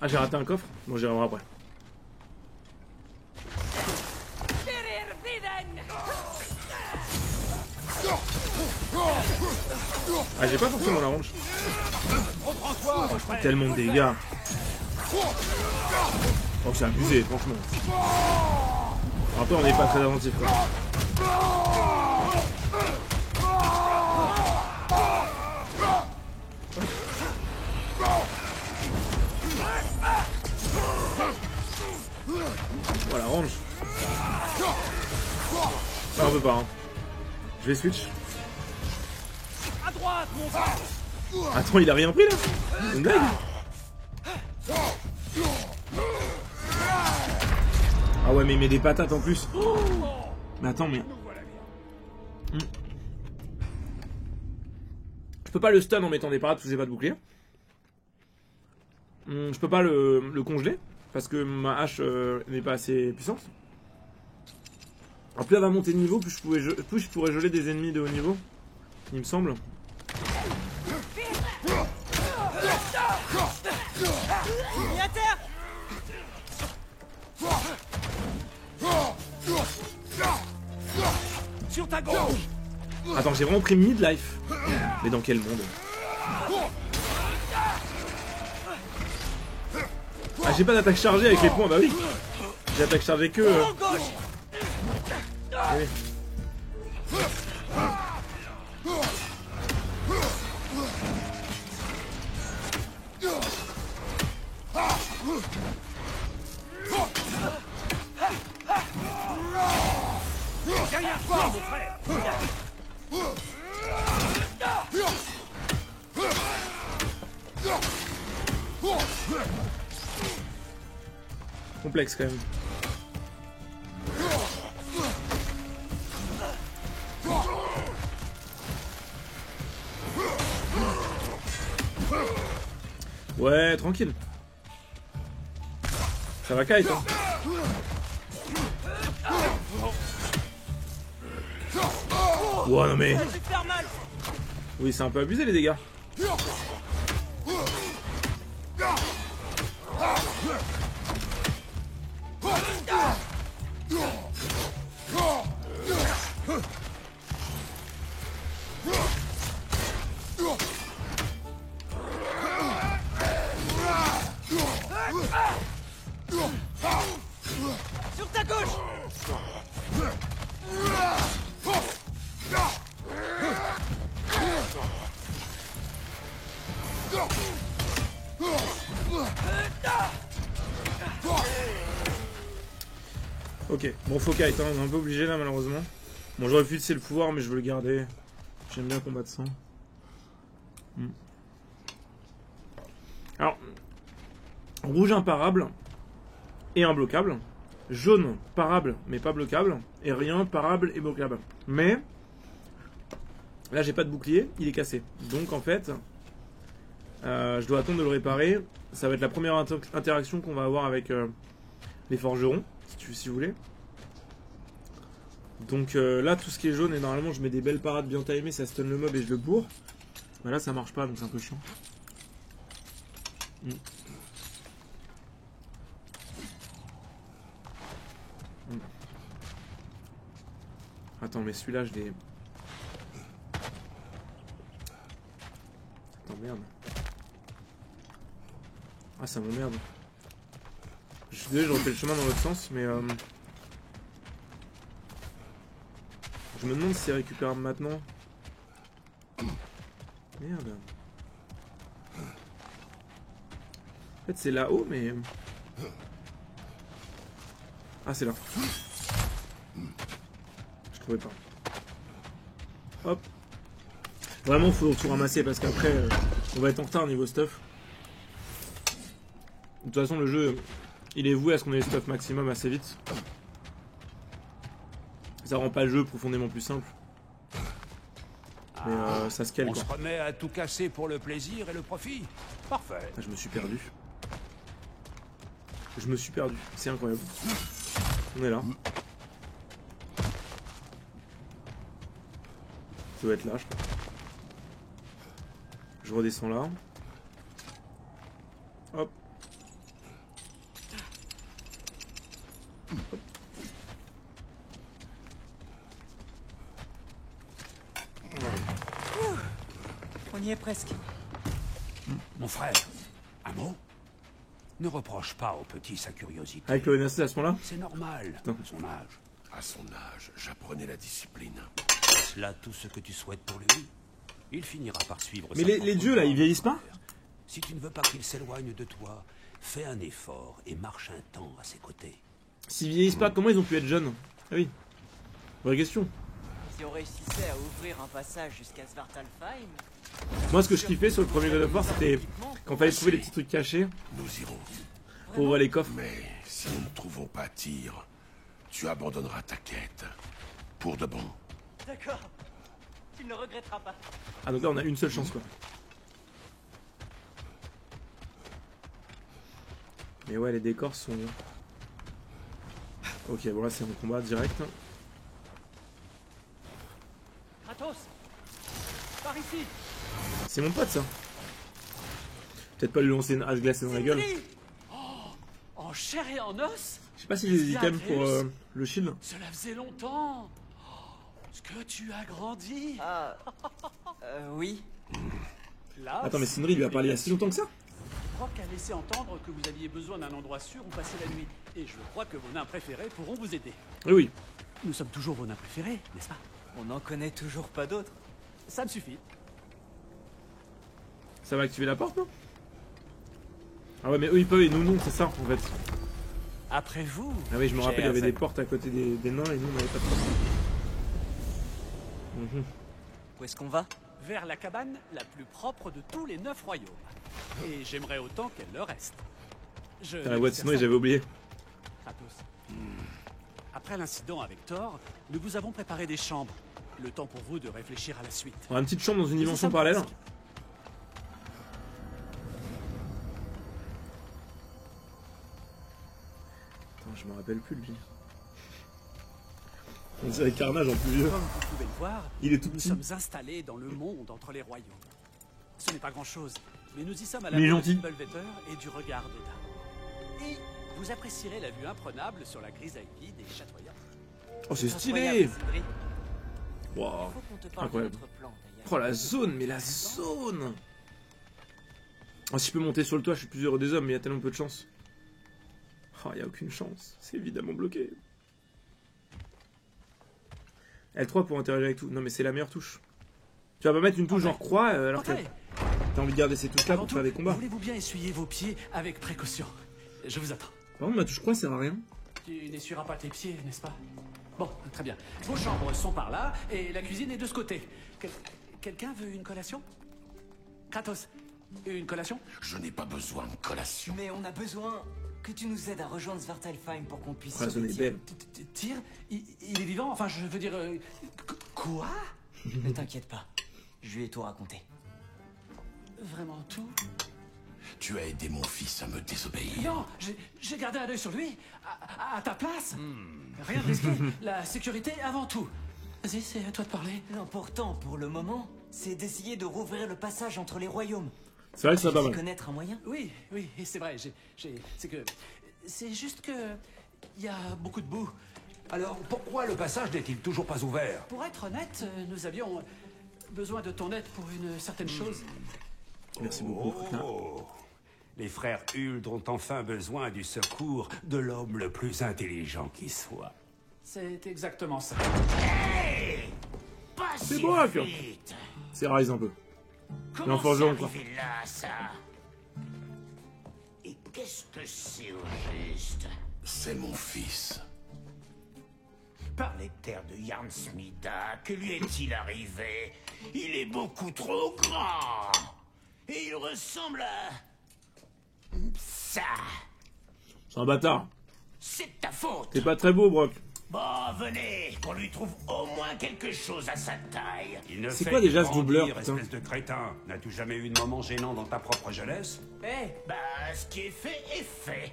Ah, j'ai raté un coffre? Bon, j'irai voir après. Ah, j'ai pas forcément la ronge. Oh, je prends tellement de dégâts. Oh, c'est abusé, franchement. Après, on n'est pas très attentif, quoi. Voilà, range. Ah, on peut pas, hein. Je vais switch. Attends, il a rien pris là? C'est une blague? Ah ouais, mais il met des patates en plus. Mais attends, mais... Je peux pas le stun en mettant des parades parce que j'ai pas de bouclier. Je peux pas le congeler parce que ma hache n'est pas assez puissante. Alors plus elle va monter de niveau, plus je pourrais geler des ennemis de haut niveau, il me semble. Mis à terre. Sur ta gauche. Attends, j'ai vraiment pris mid-life. Mais dans quel monde? Ah, j'ai pas d'attaque chargée avec les points, bah oui. J'ai attaque chargée que... Oui. Derrière toi, mon frère. complexe quand même. Ouais, tranquille. Ça va kite, hein. Ouais, non mais... Oui, c'est un peu abusé les dégâts. Sur ta gauche. Ok, bon faut kite, hein. On est un peu obligé là malheureusement. Bon, j'aurais pu laisser le pouvoir mais je veux le garder. J'aime bien combattre sans. Alors, rouge imparable et imbloquable. Jaune parable mais pas bloquable. Et rien parable et bloquable. Mais là j'ai pas de bouclier, il est cassé. Donc en fait, je dois attendre de le réparer. Ça va être la première interaction qu'on va avoir avec les forgerons, si vous voulez. Donc là tout ce qui est jaune, et normalement je mets des belles parades bien timées, ça stun le mob et je le bourre. Mais là ça marche pas donc c'est un peu chiant. Attends, mais celui-là je l'ai... Attends, merde. Ah, ça m'emmerde. Je suis désolé, je refais le chemin dans l'autre sens, mais... Je me demande si c'est récupérable maintenant. Merde. En fait, c'est là-haut, mais... Ah, c'est là. Je trouvais pas. Hop. Vraiment, faut tout ramasser parce qu'après, on va être en retard niveau stuff. De toute façon, le jeu, il est voué à ce qu'on ait le stuff maximum assez vite. Ça rend pas le jeu profondément plus simple. Mais ça se cale, On quoi. se remet à tout casser pour le plaisir et le profit. Parfait. Ah, je me suis perdu. Je me suis perdu. C'est incroyable. On est là. Ça doit être là, je crois. Je redescends là. Hop. Hop. On y est presque. Mon frère, un mot? Ne reproche pas au petit sa curiosité. Avec le NSC à ce moment-là? C'est normal, Putain. à son âge. À son âge, j'apprenais la discipline. Est-ce là tout ce que tu souhaites pour lui? Il finira par suivre Mais sa les propre dieux là, voie. ils vieillissent pas? Si tu ne veux pas qu'il s'éloigne de toi, fais un effort et marche un temps à ses côtés. S'ils vieillissent pas, comment ils ont pu être jeunes? Ah oui. Vraie question. Si on réussissait à ouvrir un passage jusqu'à Svartalfheim... Moi, ce que je kiffais sur le premier God of War, c'était quand fallait trouver les petits trucs cachés Nous irons. pour ouvrir les coffres. Mais si nous ne trouvons pas Tyr, tu abandonneras ta quête. Pour de bon. D'accord. Tu ne le regretteras pas. Ah, donc là, on a une seule chance, quoi. Mais ouais, les décors sont... Ok, bon là, c'est un combat direct. Kratos. Par ici. C'est mon pote, ça. Peut-être pas lui lancer une hache glacée dans la gueule. Sindri. Oh, en chair et en os. Je sais pas si j'ai des items pour le shield. Cela faisait longtemps. Oh, ce que tu as grandi. Ah... oui. Là, Attends, mais Sindri, il lui a parlé il y a si longtemps que ça? Rock a laissé entendre que vous aviez besoin d'un endroit sûr où passer la nuit. Et je crois que vos nains préférés pourront vous aider. Oui, oui. Nous sommes toujours vos nains préférés, n'est-ce pas? On n'en connaît toujours pas d'autres. Ça me suffit. Ça va activer la porte, non? Ah ouais, mais eux, ils peuvent et nous, non, c'est ça, en fait. Après vous. Ah oui, je me rappelle, il y avait chers des portes à côté des nains et nous, on n'avait pas de porte. Où est-ce qu'on va? Vers la cabane la plus propre de tous les 9 royaumes. Et j'aimerais autant qu'elle le reste. Putain, la voix de Sindri, j'avais oublié. Kratos. Après l'incident avec Thor, nous vous avons préparé des chambres. Le temps pour vous de réfléchir à la suite. On a une petite chambre dans une Nous y dimension sommes parallèle. presque. Attends, je me rappelle plus lui. On dirait Carnage en plus vieux. Comme vous pouvez le voir, Il est tout nous petit. sommes installés dans le monde entre les royaumes. Ce n'est pas grand-chose, mais nous y sommes à la Mais il est vue gentil. de Belvetter et du regard d'Eda. Et vous apprécierez la vue imprenable sur la grisaille vide et chatoyante. Oh, c'est stylé. Incroyable, Sindri. Wow. Faut qu'on te parle de Incroyable. notre plan, d'ailleurs. Oh, la zone, mais la zone. Oh, si je peux monter sur le toit, je suis plus heureux des hommes, mais il y a tellement peu de chance. Oh, il n'y a aucune chance. C'est évidemment bloqué. L3 pour interagir avec tout. Non, mais c'est la meilleure touche. Tu vas pas mettre une touche genre croix alors que Entrez. t'as envie de garder ces touches-là Avant pour tout, faire des combats. voulez-vous bien essuyer vos pieds avec précaution? Je vous attends. Par contre, ma touche croix sert à rien. Tu n'essuieras pas tes pieds, n'est-ce pas? Bon, très bien. Vos chambres sont par là, et la cuisine est de ce côté. Quelqu'un veut une collation? Kratos, une collation? Je n'ai pas besoin de collation. Mais on a besoin que tu nous aides à rejoindre Svartalfheim pour qu'on puisse Oh, la zone sauver est Tyr. belle. Tyr, il est vivant? Enfin, je veux dire... quoi? Ne t'inquiète pas, je lui ai tout raconté. Vraiment tout? Tu as aidé mon fils à me désobéir. Non, j'ai gardé un œil sur lui, à ta place. Rien de risqué, la sécurité avant tout. Vas-y, c'est à toi de parler. L'important pour le moment, c'est d'essayer de rouvrir le passage entre les royaumes. C'est vrai que ça Tu va sais mal. connaître un moyen? Oui, c'est vrai, c'est que... C'est juste que... Il y a beaucoup de boue. Alors, pourquoi le passage n'est-il toujours pas ouvert? Pour être honnête, nous avions besoin de ton aide pour une certaine chose. Merci beaucoup, Fracna. Oh. Les frères Huld ont enfin besoin du secours de l'homme le plus intelligent qui soit. C'est exactement ça. Pas C'est si bon, Arthur. vite. C'est Rise un peu. Comment en forgeron, c'est quoi. arrivé là, ça? Et qu'est-ce que c'est au juste? C'est mon fils. Par les terres de Yarnsmida, que lui est-il arrivé? Il est beaucoup trop grand. Et il ressemble à... ça. C'est un bâtard. C'est de ta faute. T'es pas très beau, Brock. Bon, venez, qu'on lui trouve au moins quelque chose à sa taille. Il ne C'est fait quoi que déjà ce grandir, doubleur, putain? espèce de crétin. N'as-tu jamais eu de moment gênant dans ta propre jeunesse? Bah, ce qui est fait.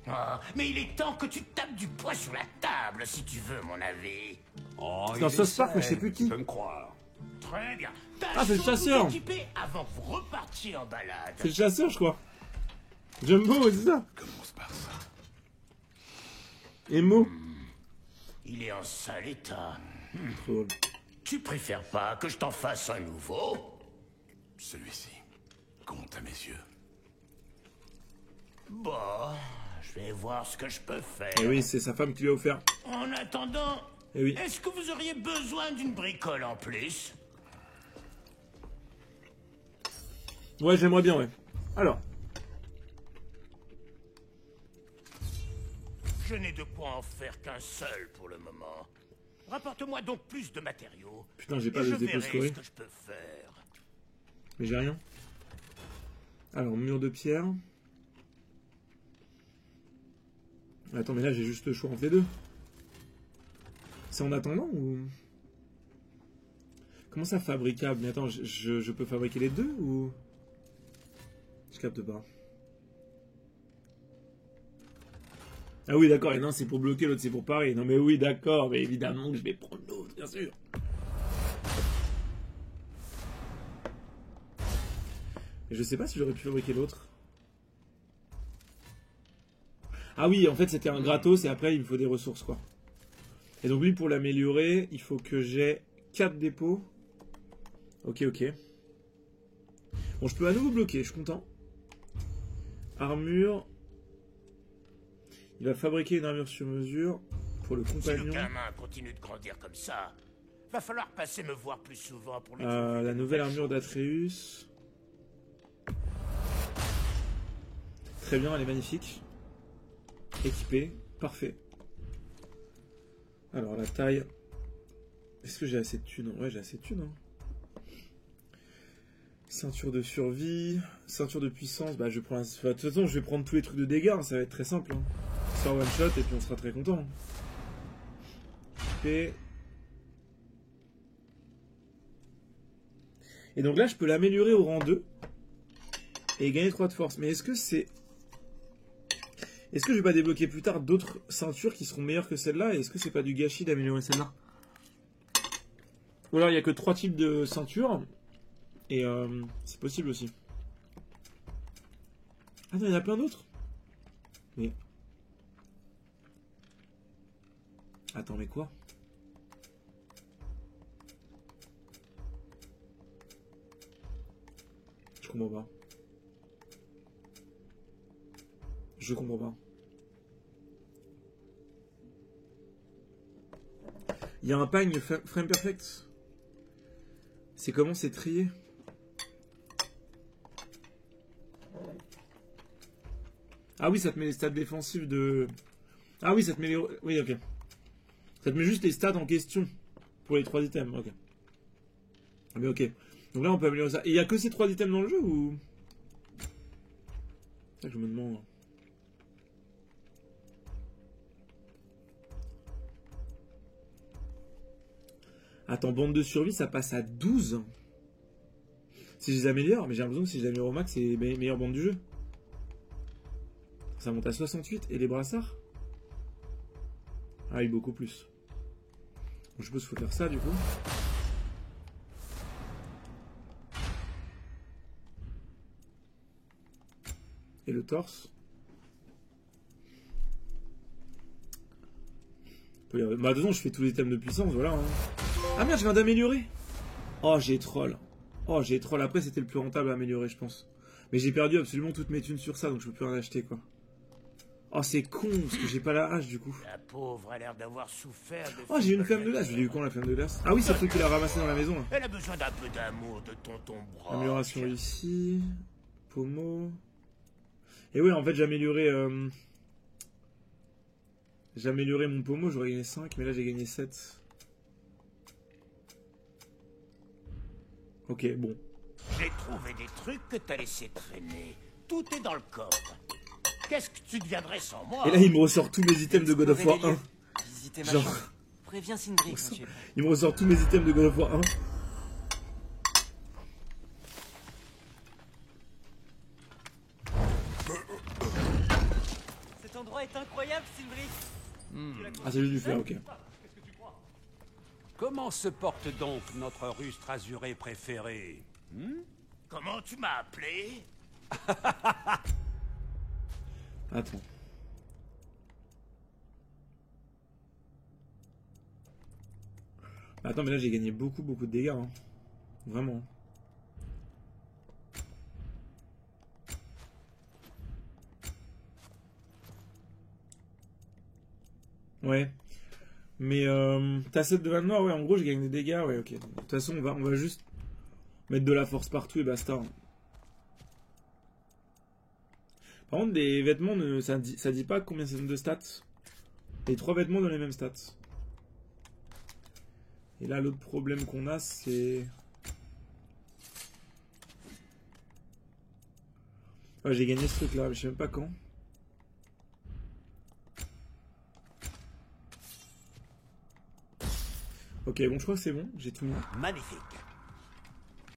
Oh, mais il est temps que tu tapes du poing sur la table, si tu veux, mon avis. Oh, dans il South Park, mais je sais essaie, plus qui. Tu peux me croire. Très bien. Ah, c'est le chasseur. Équipé avant que vous repartiez en balade. C'est le chasseur, je crois. Jumbo, c'est ça. Commence par ça. Emo. Il est en sale état. Trop drôle. Tu préfères pas que je t'en fasse un nouveau? Celui-ci compte à mes yeux. Bon, je vais voir ce que je peux faire. Et oui, c'est sa femme qui lui a offert. En attendant, Eh oui. est-ce que vous auriez besoin d'une bricole en plus? Ouais, j'aimerais bien, ouais. Alors. Je n'ai de quoi en faire qu'un seul pour le moment. Rapporte-moi donc plus de matériaux. Putain, j'ai et pas je de dépôt verrai scoré. ce que je peux faire. Mais j'ai rien. Alors, mur de pierre. Attends, mais là, j'ai juste le choix entre les deux. C'est en attendant ou... Comment ça, fabricable? Mais attends, je peux fabriquer les deux ou... Je capte pas. Ah oui, d'accord, et l'un c'est pour bloquer, l'autre c'est pour parer. Non mais oui, d'accord, mais évidemment que je vais prendre l'autre, bien sûr. Et je sais pas si j'aurais pu fabriquer l'autre. Ah oui, en fait c'était un gratos et après il me faut des ressources quoi. Et donc lui pour l'améliorer, il faut que j'ai 4 dépôts. Ok. Bon, je peux à nouveau bloquer, je suis content. Armure. Il va fabriquer une armure sur mesure pour le Si le compagnon. gamin continue de grandir comme ça, va falloir passer me voir plus souvent pour lui La nouvelle armure d'Atreus. Très bien, elle est magnifique. Équipée, parfait. Alors la taille. Est-ce que j'ai assez de thunes? Ouais, j'ai assez de thunes. Ceinture de survie, ceinture de puissance. Bah, je prends. De toute façon, je vais prendre tous les trucs de dégâts. Ça va être très simple. se faire one shot et puis on sera très content. Et donc là je peux l'améliorer au rang 2 et gagner 3 de force. Mais est-ce que c'est... Est-ce que je vais pas débloquer plus tard d'autres ceintures qui seront meilleures que celle-là? Et est-ce que c'est pas du gâchis d'améliorer celle-là? Ou alors il n'y a que 3 types de ceintures. Et c'est possible aussi. Ah non, il y en a plein d'autres. Mais... Attends, mais quoi? Je comprends pas. Je comprends pas. Il y a un pagne frame perfect. C'est comment c'est trié? Ah oui, ça te met les stats défensifs de... Ah oui, ça te met les... Oui, ok. Ça te met juste les stats en question pour les 3 items, ok. Mais ok. Donc là, on peut améliorer ça. Et il n'y a que ces 3 items dans le jeu ou... C'est ça que je me demande. Attends, bande de survie, ça passe à 12. Si je les améliore, mais j'ai l'impression que si je les améliore au max, c'est les meilleures bandes du jeu. Ça monte à 68. Et les brassards? Ah oui, beaucoup plus. Donc, je suppose qu'il faut faire ça du coup. Et le torse. Bah de toute façon, je fais tous les thèmes de puissance, voilà. Hein. Ah merde, je viens d'améliorer. Oh, j'ai troll. Oh, j'ai troll. Après, c'était le plus rentable à améliorer, je pense. Mais j'ai perdu absolument toutes mes thunes sur ça, donc je peux plus rien acheter, quoi. Oh, c'est con, parce que j'ai pas la hache, du coup. La pauvre a l'air d'avoir souffert de... Oh, j'ai une flamme de glace. Je l'ai eu quand, la flamme de glace? Ah oui, c'est le truc qu'il a ramassé dans la maison, là. Elle a besoin d'un peu d'amour de tonton Brock. Amélioration ici. Pommeau. Et oui, en fait, j'ai amélioré mon pommeau, j'aurais gagné 5, mais là, j'ai gagné 7. Ok, bon. J'ai trouvé des trucs que t'as laissé traîner. Tout est dans le coffre. Qu'est-ce que tu deviendrais sans moi? Et là, il me ressort tous mes items de God of War 1. Visitez ma Genre... chambre. Préviens Sindri quand tu es prêt. Il me ressort tous mes items de God of War 1. Cet endroit est incroyable, Sindri. Ah, c'est juste du fer, ok. Comment se porte donc notre rustre azuré préféré? Comment tu m'as appelé? Attends. Attends, mais là j'ai gagné beaucoup de dégâts. Hein. Vraiment. Ouais. Mais t'as 7 de vanne noire, ouais, en gros j'ai gagné des dégâts, ouais, ok. De toute façon, on va juste mettre de la force partout et basta. Par contre, les vêtements, ça dit pas combien ça donne de stats. Les 3 vêtements donnent les mêmes stats. Et là, l'autre problème qu'on a, c'est... Ouais, j'ai gagné ce truc-là, mais je sais même pas quand. Ok, bon, je crois que c'est bon, j'ai tout mis. Magnifique.